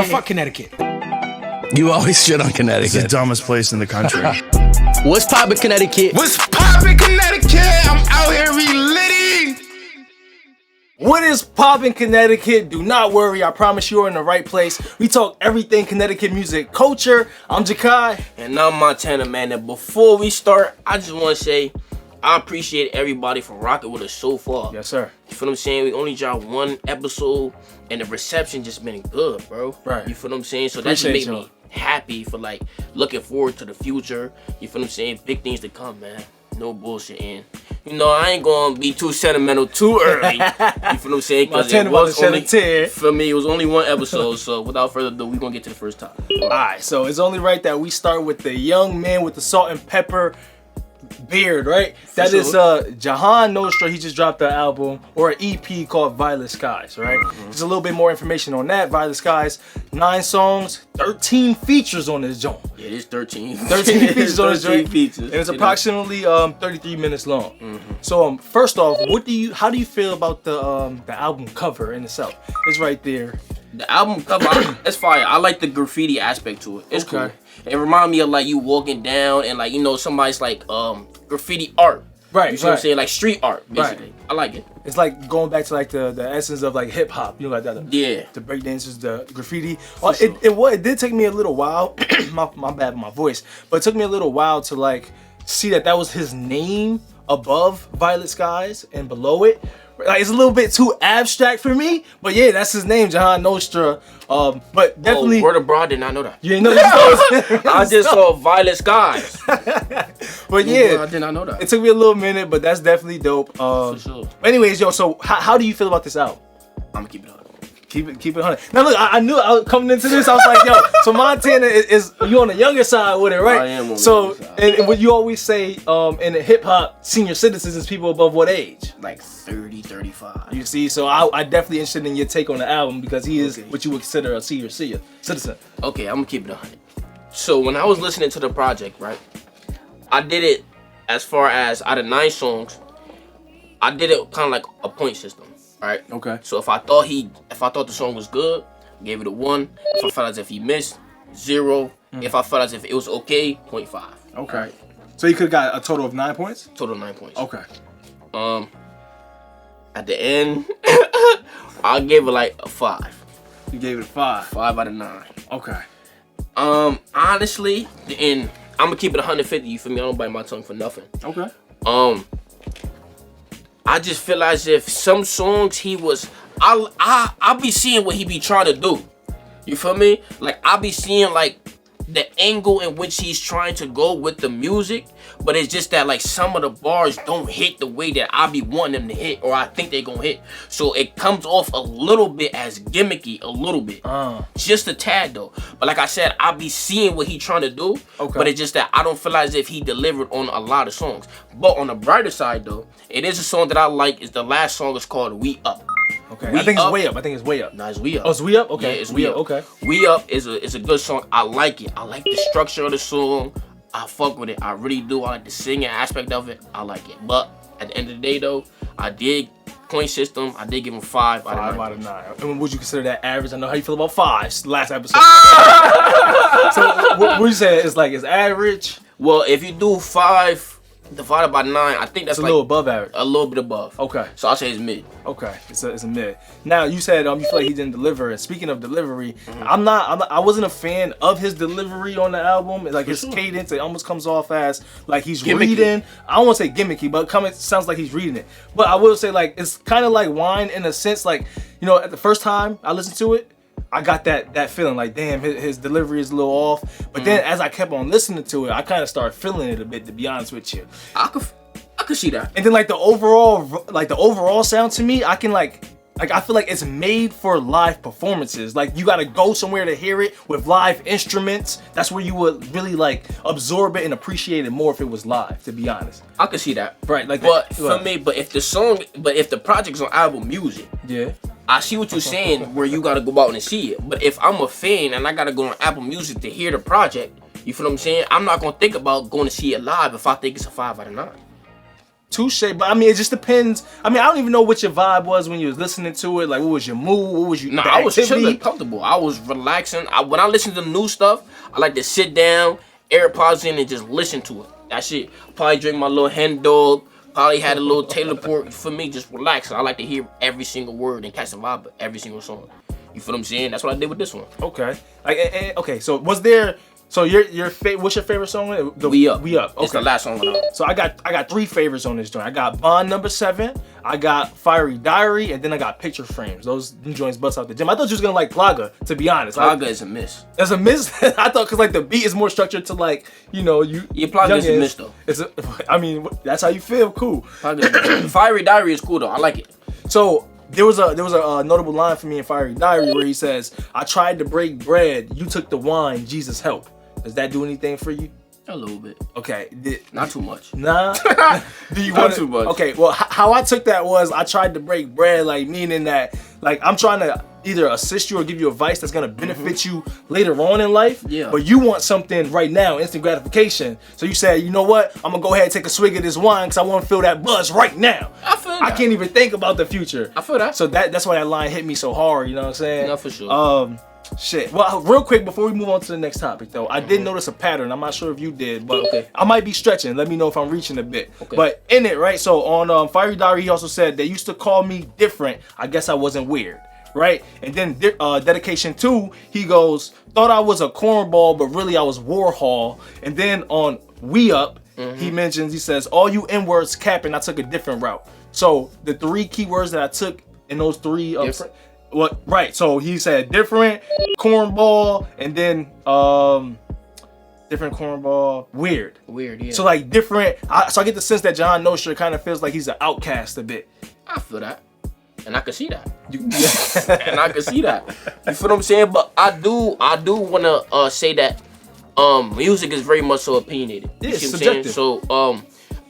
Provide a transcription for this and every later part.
fuck Connecticut. You always shit on Connecticut. It's the dumbest place in the country. What's poppin', Connecticut? What's poppin', Connecticut? I'm out here relitting. What is poppin', Connecticut? Do not worry, I promise you are in the right place. We talk everything Connecticut music culture. I'm Jakai. And I'm Montana, man. And before we start, I just want to say I appreciate everybody for rocking with us so far. Yes, sir. You feel what I'm saying? We only dropped one episode, and the reception just been good, bro. Right. You feel what I'm saying? So that just made me happy for, like, looking forward to the future. You feel what I'm saying? Big things to come, man. No bullshit. And, you know, I ain't going to be too sentimental too early. You feel what I'm saying? Because it was only, for me, it was only one episode. So without further ado, we're going to get to the first topic. All right, so it's only right that we start with the young man with the salt and pepper beard, right? That is Jahan Nostra. He just dropped an album or an EP called Violet Skies, right? Just a little bit more information on that. Violet Skies, 9 songs, 13 features on this joint. Yeah, it's 13. 13 features on this joint. Features. And it's approximately 33 minutes long. So first off, how do you feel about the album cover in itself? It's right there. The album cover, it's fire. I like the graffiti aspect to it. It's cool. It reminds me of like you walking down and like, you know, somebody's like graffiti art. Right. You see what I'm saying? Like street art, basically. Right. I like it. It's like going back to like the essence of like hip hop, you know, like that. Yeah. The break dancers, the graffiti. It did take me a little while. my bad, my voice. But it took me a little while to like see that was his name above Violet Skies and below it. Like, it's a little bit too abstract for me, but yeah, that's his name, Jahan Nostra. But definitely. Word abroad, did not know that. You didn't know that? I just saw Violet Skies. But yeah, I did not know that. It took me a little minute, but that's definitely dope. For sure. Anyways, yo, so how do you feel about this album? I'm gonna keep it on. Keep it 100. Now look, I knew I was coming into this. I was like, yo, so Montana is you on the younger side with it, right? I am on the younger side. And what you always say in the hip hop, senior citizens is people above what age? Like 30, 35. You see, so I definitely interested in your take on the album because he is what you would consider a senior citizen. Okay, I'm gonna keep it 100. So when I was listening to the project, right, I did it as far as out of 9 songs, I did it kind of like a point system. Right. Okay. So if I thought the song was good, gave it a 1. If I felt as if he missed, 0. If I felt as if it was okay, 0.5. Okay. Right. So you could have got a total of 9 points? Total 9 points. Okay. At the end, I gave it like a 5. You gave it a 5. 5 out of 9. Okay. Honestly, and I'm gonna keep it 150. You feel me? I don't bite my tongue for nothing. Okay. I just feel as if some songs I'll be seeing what he be trying to do. You feel me? Like I'll be seeing like the angle in which he's trying to go with the music, but it's just that like some of the bars don't hit the way that I be wanting them to hit or I think they gonna hit. So it comes off a little bit as gimmicky, a little bit. Just a tad though. But like I said, I'll be seeing what he trying to do, but it's just that I don't feel as if he delivered on a lot of songs. But on the brighter side though, it is a song that I like. Is the last song is called We Up. Okay. I think it's Way Up. Nah, it's We Up. Oh, it's We Up? Okay. Yeah, it's We Up. Okay. We Up is a good song. I like it. I like the structure of the song. I fuck with it. I really do. I like the singing aspect of it. I like it. But at the end of the day though, I did point system. I did give him 5 out of 9. And would you consider that average? I know how you feel about 5s last episode. So what you say is like, it's average? Well, if you do 5 divided by 9, I think that's a like little above average. A little bit above. Okay. So I'll say it's mid. Okay, it's a mid. Now you said you feel like he didn't deliver. And speaking of delivery, I wasn't a fan of his delivery on the album. Like his cadence, it almost comes off as like he's reading. I don't want to say gimmicky, but it sounds like he's reading it. But I will say like it's kind of like wine in a sense. Like, you know, at the first time I listened to it, I got that feeling like, damn, his delivery is a little off. But then as I kept on listening to it, I kind of started feeling it a bit, to be honest with you. I could see that. And then like the overall sound to me, I can like I feel like it's made for live performances. Like you gotta go somewhere to hear it with live instruments. That's where you would really like absorb it and appreciate it more if it was live, to be honest. I could see that. Right, like but for me, if the project's on Apple Music, yeah. I see what you're saying where you gotta go out and see it. But if I'm a fan and I gotta go on Apple Music to hear the project, you feel what I'm saying? I'm not gonna think about going to see it live if I think it's a 5 out of 9. Touche, but I mean, it just depends. I mean, I don't even know what your vibe was when you was listening to it. Like, what was your mood? What was you? No, I was chilling, comfortable. I was relaxing. When I listen to new stuff, I like to sit down, AirPods in, and just listen to it. That shit. Probably drink my little hen dog. Probably had a little Taylor port. For me, just relaxing. I like to hear every single word and catch the vibe of every single song. You feel what I'm saying? That's what I did with this one. Okay. Okay. So was there? So what's your favorite song? We Up. We Up. Okay. It's the last song. So I got 3 favorites on this joint. I got Bond Number 7, I got Fiery Diary, and then I got Picture Frames. Those joints bust out the gym. I thought you was gonna like Plaga, to be honest. Plaga is a miss. It's a miss. I thought because like the beat is more structured to like Plaga is a miss though. I mean that's how you feel. Cool. Fiery Diary is cool though. I like it. So. There was a notable line for me in Fiery Diary where he says, "I tried to break bread, you took the wine, Jesus help." Does that do anything for you? A little bit. Okay. Not too much. Nah. Do you want too much? Okay. Well, how I took that was I tried to break bread, like meaning that like I'm trying to either assist you or give you advice that's gonna benefit you later on in life. Yeah. But you want something right now, instant gratification. So you say, you know what? I'm gonna go ahead and take a swig of this wine because I want to feel that buzz right now. I feel that. I can't even think about the future. I feel that. So that's why that line hit me so hard. You know what I'm saying? No, for sure. Shit. Well, real quick before we move on to the next topic, though, I did notice a pattern. I'm not sure if you did, but I might be stretching. Let me know if I'm reaching a bit. Okay. But in it, right? So on Fiery Diary, he also said they used to call me different. I guess I wasn't weird, right? And then Dedication 2, he goes, thought I was a cornball, but really I was Warhol. And then on We Up, he says, all you N-words capping, I took a different route. So the 3 keywords that I took in those 3 different. What? Right. So he said different, cornball, and then different, cornball, weird. Weird, yeah. So like different. So I get the sense that Jahan Nostra kind of feels like he's an outcast a bit. I feel that, and I can see that. And I can see that. You feel what I'm saying? But I do want to say that music is very much so opinionated. You It's see what subjective. I'm saying? So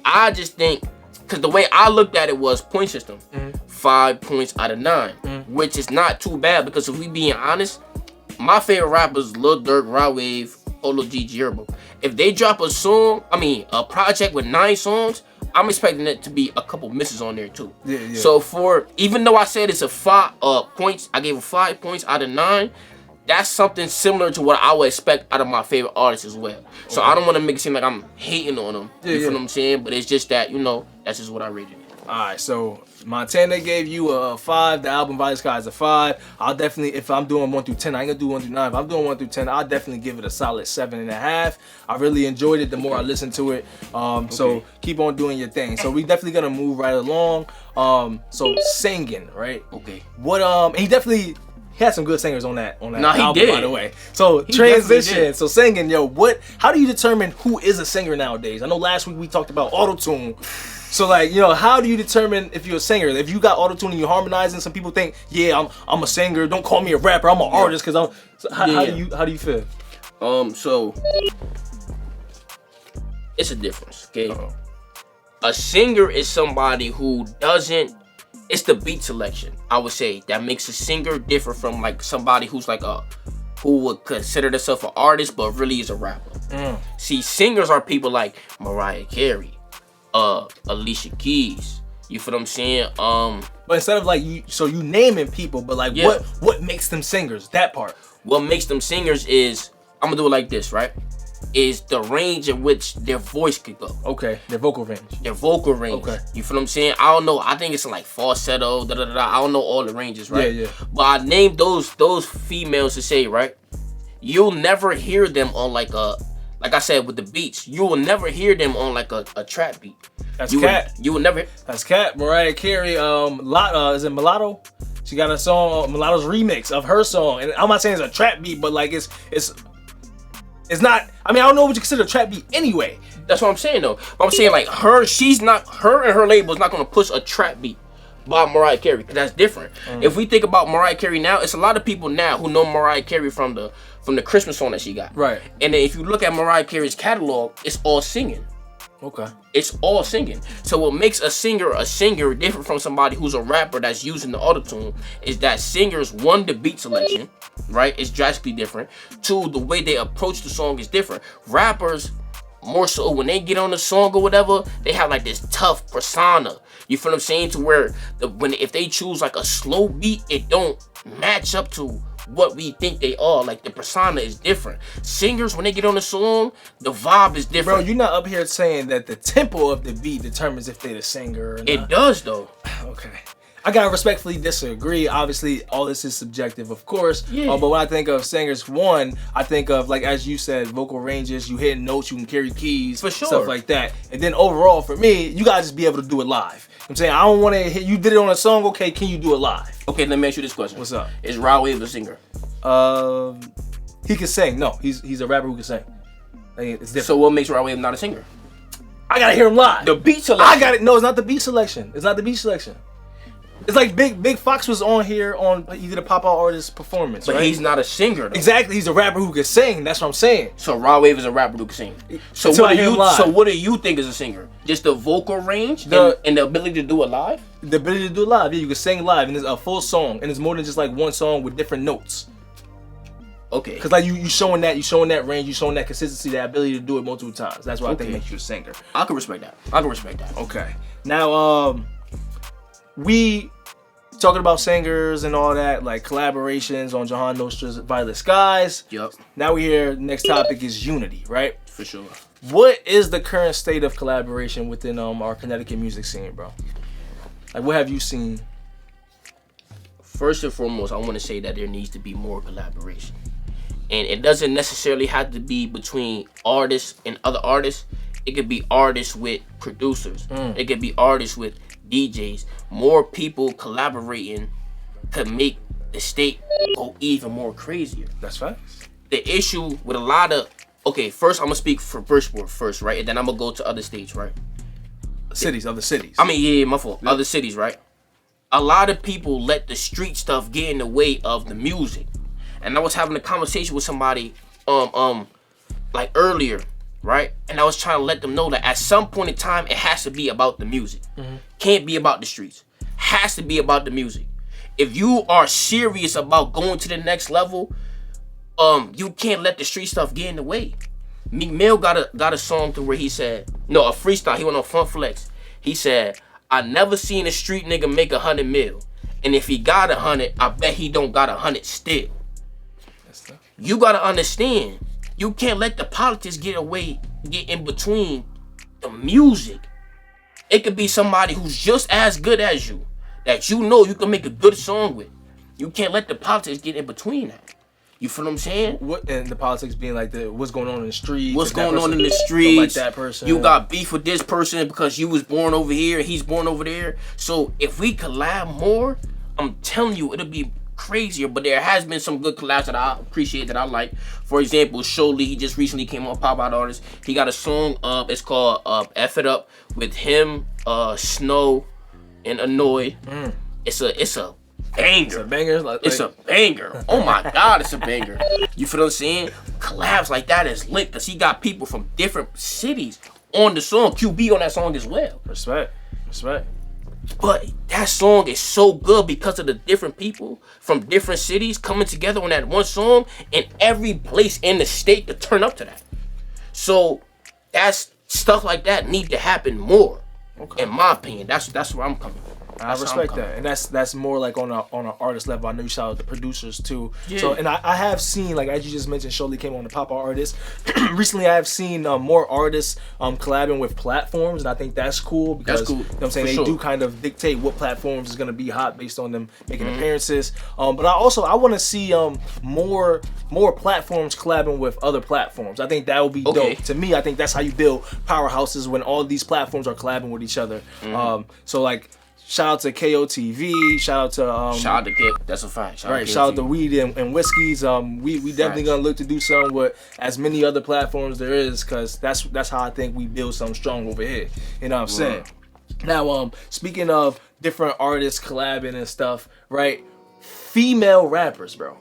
I just think. Because the way I looked at it was point system. 5 points out of 9. Which is not too bad because if we being honest, my favorite rappers Lil Durk, Rod Wave, Polo G, Jerbo. If they drop a project with 9 songs, I'm expecting it to be a couple misses on there too. Yeah. So even though I said it's a 5 points, I gave it 5 points out of 9. That's something similar to what I would expect out of my favorite artists as well. So I don't want to make it seem like I'm hating on them. You feel what I'm saying? But it's just that, that's just what I rated it. Alright, so Montana gave you a 5. The album Vice Sky is a 5. I'll definitely, if I'm doing 1 through 10, I ain't gonna do 1 through 9. If I'm doing 1 through 10, I'll definitely give it a solid 7.5. I really enjoyed it the more I listened to it. So keep on doing your thing. So we definitely gonna move right along. So singing, right? Okay. What he had some good singers on that album, he did. by the way. So transition. So singing, how do you determine who is a singer nowadays? I know last week we talked about auto-tune. So like, how do you determine if you're a singer? If you got auto-tune and you're harmonizing, some people think, I'm a singer. Don't call me a rapper. I'm an artist because I'm. So how do you feel? So it's a difference, okay? A singer is somebody who doesn't. It's the beat selection, I would say, that makes a singer different from like somebody who's like who would consider themselves an artist but really is a rapper. See, singers are people like Mariah Carey, Alicia Keys. You feel what I'm saying? But instead of like you naming people, but like what makes them singers? That part. What makes them singers is I'm gonna do it like this, right? Is the range in which their voice could go. Okay, their vocal range. Okay. You feel what I'm saying? I don't know. I think it's like falsetto, I don't know all the ranges, right? Yeah. But I named those females to say, right? You'll never hear them on like I said with the beats, you will never hear them on like a trap beat. That's Cat. You will never. That's Cat. Mariah Carey. Is it Mulatto? She got a song, Mulatto's remix of her song, and I'm not saying it's a trap beat, but like it's not. I mean, I don't know what you consider a trap beat anyway. That's what I'm saying though. But I'm saying like her and her label is not gonna push a trap beat by Mariah Carey, because that's different. If we think about Mariah Carey now, it's a lot of people now who know Mariah Carey from the Christmas song that she got. Right. And then if you look at Mariah Carey's catalog, it's all singing. Okay. It's all singing. So what makes a singer different from somebody who's a rapper that's using the autotune is that singers, 1, the beat selection, right, is drastically different. 2, the way they approach the song is different. Rappers, more so when they get on the song or whatever, they have like this tough persona. You feel what I'm saying? To where if they choose like a slow beat, it don't match up to what we think they are. Like the persona is different. Singers, when they get on the song, the vibe is different. Bro, you're not up here saying that the tempo of the beat determines if they're the singer or not. It does though. Okay. I gotta respectfully disagree. Obviously, all this is subjective, of course. Yeah. But when I think of singers, one, I think of, like, as you said, vocal ranges, you hit notes, you can carry keys, For sure. stuff like that. And then overall, for me, you gotta just be able to do it live. I'm saying, I don't want to hit, you did it on a song, okay, can you do it live? Okay, let me ask you this question. What's up? Is Rod Wave a singer? He can sing. No, he's a rapper who can sing. Like, it's different. So what makes Rod Wave not a singer? I gotta hear him live. The beat selection. I got it. No, it's not the beat selection. It's not the beat selection. It's like Big Fox was on here he did a pop-out artist performance, But right? he's not a singer though. Exactly, he's a rapper who can sing. That's what I'm saying. So Rod Wave is a rapper who can sing. So Until I what do hear him you? live. So what do you think is a singer? Just the vocal range and the ability to do it live? The ability to do it live. Yeah, you can sing live, and it's a full song, and it's more than just like one song with different notes. Okay. Cause like you showing that range, you showing that consistency, that ability to do it multiple times. That's what I think makes you a singer. I can respect that. Okay. Now we talking about singers and all that, like collaborations on Jahan Nostra's Violet Skies. Yup. Now we here. Next topic is unity, right? For sure. What is the current state of collaboration within our Connecticut music scene, bro? Like, what have you seen? First and foremost, I want to say that there needs to be more collaboration. And it doesn't necessarily have to be between artists and other artists. It could be artists with producers. It could be artists with DJs. More people collaborating could make the state go even more crazier. That's fine. The issue with a lot of... Okay, first I'm going to speak for Bridgeport first, right? And then I'm going to go to other states, right? Other cities. I mean, yeah, my fault. Other cities, right? A lot of people let the street stuff get in the way of the music. And I was having a conversation with somebody, like earlier, right? And I was trying to let them know that at some point in time, it has to be about the music. Can't be about the streets. Has to be about the music. If you are serious about going to the next level, you can't let the street stuff get in the way. Meek Mill got a song to where he said, no, a freestyle. He went on Funk Flex. He said, I never seen a street nigga make 100 mil. And if he got 100, I bet he don't got 100 still. You gotta understand, you can't let the politics get in between the music. It could be somebody who's just as good as you, that you know you can make a good song with. You can't let the politics get in between that. You feel what I'm saying? What, and the politics being like what's going on in the streets. What's going on in the streets? Like that person. You got beef with this person because you was born over here and he's born over there. So if we collab more, I'm telling you, it'll be crazier. But there has been some good collabs that I appreciate, that I like. For example, Sholey, he just recently came on Pop Out Artist. He got a song, it's called F It Up, with him, Snow, and Annoy. It's a banger. It's a banger. It's a banger. Oh my God, it's a banger. You feel what I'm saying? Collabs like that is lit because he got people from different cities on the song. QB on that song as well. Respect. But that song is so good because of the different people from different cities coming together on that one song, and every place in the state to turn up to that. So that's stuff like that need to happen more. Okay. In my opinion, that's where I'm coming from. I respect that, and that's more like on an artist level. I know you shout out the producers too. Yeah. So, and I have seen, like as you just mentioned, Sholey came on the Pop Art Artist. Recently, I have seen more artists collabing with platforms, and I think that's cool because that's cool. You know what I'm saying, they do kind of dictate what platforms is gonna be hot based on them making appearances. But I want to see more platforms collabing with other platforms. I think that would be dope. To me, I think that's how you build powerhouses, when all these platforms are collabing with each other. So like. Shout out to KOTV. Shout out to Kip. That's a fact. Shout out to Weed and Whiskeys. We definitely gonna look to do something with as many other platforms there is, cause that's how I think we build something strong over here. You know what I'm saying? Now, speaking of different artists collabing and stuff, right? Female rappers, bro.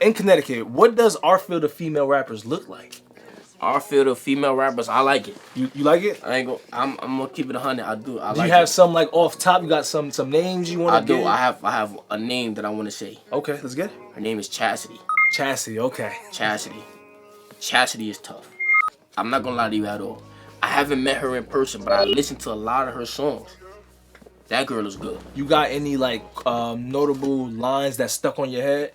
In Connecticut, what does our field of female rappers look like? Our field of female rappers, I like it. You like it? I'm gonna keep it 100. I do. Do you have some like off top? You got some names you want to? I do. I have a name that I want to say. Okay, let's get it. Her name is Chastity. Chastity. Okay. Chastity is tough. I'm not gonna lie to you at all. I haven't met her in person, but I listened to a lot of her songs. That girl is good. You got any like notable lines that stuck on your head?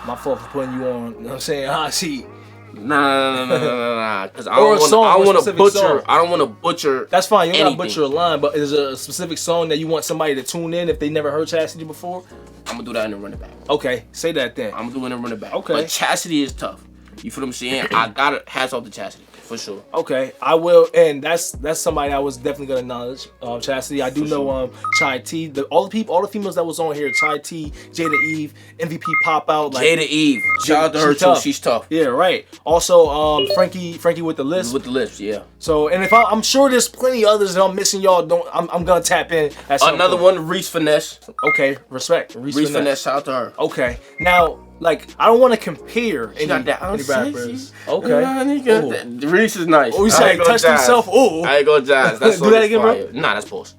My fault for putting you on. You know what I'm saying? Hot seat. Nah. Because I don't want to butcher. Song. I don't want to butcher. That's fine. You don't anything. Gotta butcher a line, but is there a specific song that you want somebody to tune in if they never heard Chastity before? I'm gonna do that in the running back. Okay, say that then. I'm gonna do it in the running back. Okay. But Chastity is tough. You feel what I'm saying? I gotta hats off to Chastity for sure. Okay, I will, and that's somebody I was definitely gonna acknowledge. Chastity, I do know Chai T. All the females that was on here, Chai T, Jada Eve, MVP Pop Out, like Jada Eve. Shout out to her too. She's tough. Yeah, right. Also, Frankie with the list. With the list, yeah. So, and if I'm sure there's plenty others that I'm missing, y'all. I'm gonna tap in. At some Another point. one, Reese Finesse. Okay, respect. Reese Finesse. Shout out to her. Okay, now. Like, I don't want to compare any rappers. Okay. Reese is nice. Oh, you say touched himself? Oh. I ain't gonna jazz. That's do that again, bro? Nah, that's pause.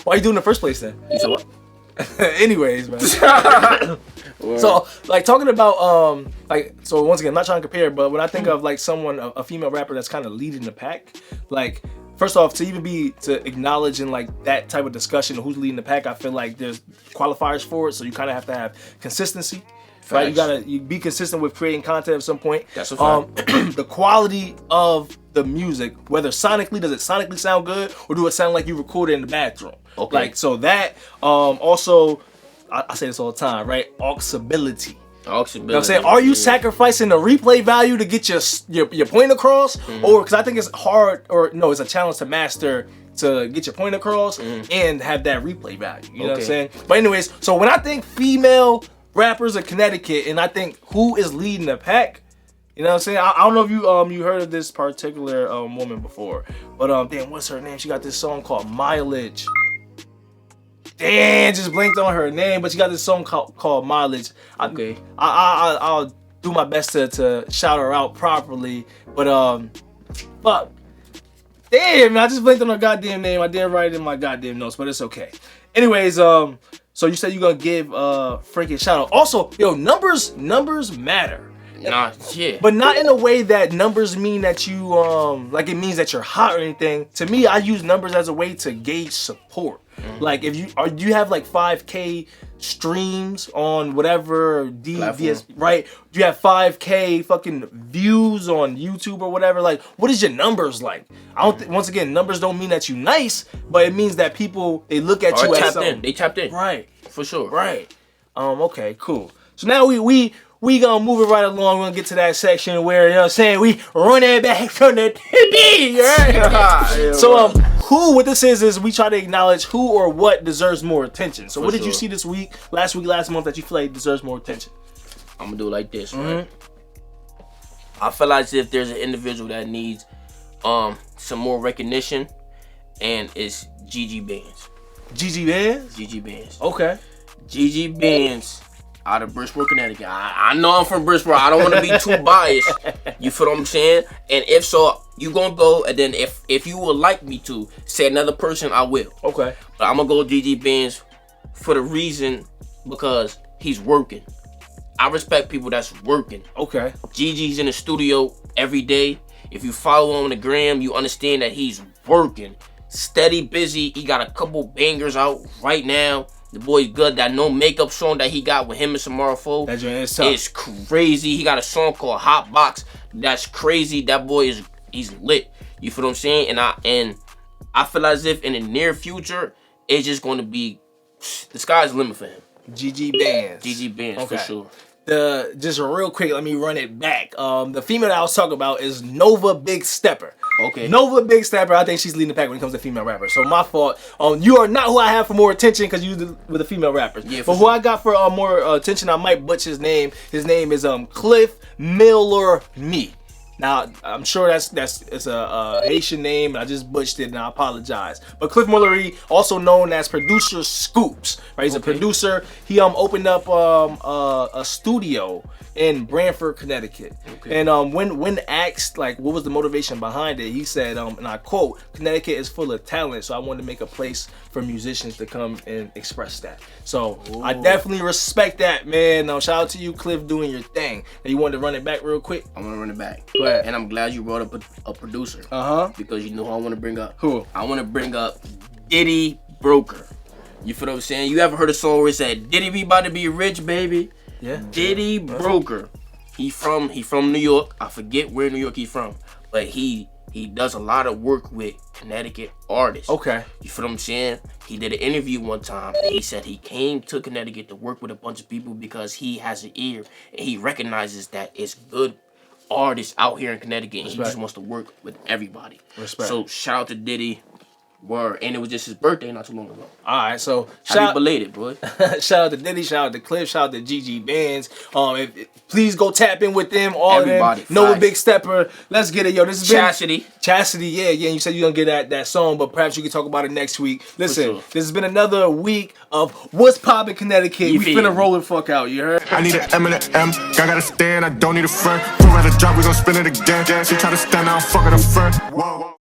Why you doing in the first place then? You said what? Anyways, man. So, like, talking about, so once again, I'm not trying to compare, but when I think of, like, someone, a female rapper that's kind of leading the pack, like, first off, to acknowledge in like that type of discussion of who's leading the pack, I feel like there's qualifiers for it, so you kind of have to have consistency. Right, you be consistent with creating content at some point. That's a fact. The quality of the music, whether sonically, does it sonically sound good, or do it sound like you recorded in the bathroom? Okay. Like, so that, also, I say this all the time, right? Auxability. You know what I'm saying? Are you sacrificing the replay value to get your point across? Or, because I think it's hard, it's a challenge to master to get your point across and have that replay value. You know what I'm saying? But anyways, so when I think female rappers in Connecticut, and I think who is leading the pack, you know what I'm saying? I don't know if you heard of this particular woman before, but damn, what's her name? She got this song called Mileage. Damn, just blinked on her name, but she got this song called Mileage. Okay. I'll do my best to shout her out properly, but fuck. Damn, man, I just blinked on her goddamn name. I didn't write it in my goddamn notes, but it's okay. Anyways, so you said you're gonna give Frankie a shout out. Also, numbers matter. Nah, yeah. But not in a way that numbers mean that you like it means that you're hot or anything. To me, I use numbers as a way to gauge support. Like if you have like 5K streams on whatever DS, right? Do you have 5K fucking views on YouTube or whatever? Like, what is your numbers like? I don't. Once again, numbers don't mean that you nice, but it means that people they look at you as something. They tapped in, right? For sure, right. Okay, cool. So now we gonna move it right along. We're gonna get to that section where, you know what I'm saying, we run it back from the TV, right? So, what this is we try to acknowledge who or what deserves more attention. So, what did you see this week, last month that you feel like deserves more attention? I'm gonna do it like this, right? I feel like if there's an individual that needs some more recognition, and it's Gigi Benz. Gigi Benz? Gigi Benz. Okay. Gigi Benz. Out of Bridgeport, Connecticut. I know I'm from Bridgeport. I don't want to be too biased. You feel what I'm saying? And if so, you gonna go. And then if you would like me to say another person, I will. Okay. But I'm gonna go Gigi Benz for the reason because he's working. I respect people that's working. Okay. Gigi's in the studio every day. If you follow him on the gram, you understand that he's working. Steady, busy. He got a couple bangers out right now. The boy's good. That No Makeup song that he got with him and Samara Foe is crazy. He got a song called Hot Box. That's crazy. That boy he's lit. You feel what I'm saying? And I feel as if in the near future, it's just going to be the sky's the limit for him. Gigi Benz. Gigi Benz, for sure. Just real quick, let me run it back. The female that I was talking about is Nova Big Stepper. Okay. Nova Big Stepper, I think she's leading the pack when it comes to female rappers. So my fault. You are not who I have for more attention because you with the female rappers. Yeah, but who I got for more attention, I might butcher his name. His name is Cliff Miller Me. Now, I'm sure it's a Haitian name, and I just butchered it, and I apologize. But Cliff Mullery, also known as Producer Scoops, right? He's a producer. He opened up a studio in Branford, Connecticut. Okay. And when asked like what was the motivation behind it, he said, and I quote, "Connecticut is full of talent, so I wanted to make a place for musicians to come and express that." So I definitely respect that, man. Shout out to you, Cliff, doing your thing. Now, you wanted to run it back real quick? I want to run it back. Go ahead. And I'm glad you brought up a producer. Because you know who I want to bring up. Who? I want to bring up Diddy Broker. You feel what I'm saying? You ever heard a song where it said, "Diddy be about to be rich, baby"? Yeah. Diddy Broker. He from New York. I forget where New York he's from, but he does a lot of work with Connecticut artists. Okay. You feel what I'm saying? He did an interview one time and he said he came to Connecticut to work with a bunch of people because he has an ear and he recognizes that it's good artists out here in Connecticut and he just wants to work with everybody. Respect. So shout out to Diddy. Word. And it was just his birthday not too long ago. Alright, so happy belated, boy. Shout out to Diddy, shout out to Cliff, shout out to GG Bands. Please go tap in with them, all everybody, of them. Noah Big Stepper. Let's get it, yo. This is Chastity, yeah. You said you're gonna get that song, but perhaps you can talk about it next week. Listen, this has been another week of What's Poppin' Connecticut. We finna roll the fuck out, you heard? I need an M and an M. I gotta stand, I don't need a friend. We'll rather drop, we gon' spin it again. She try to stand out, fuck her the friend. Whoa.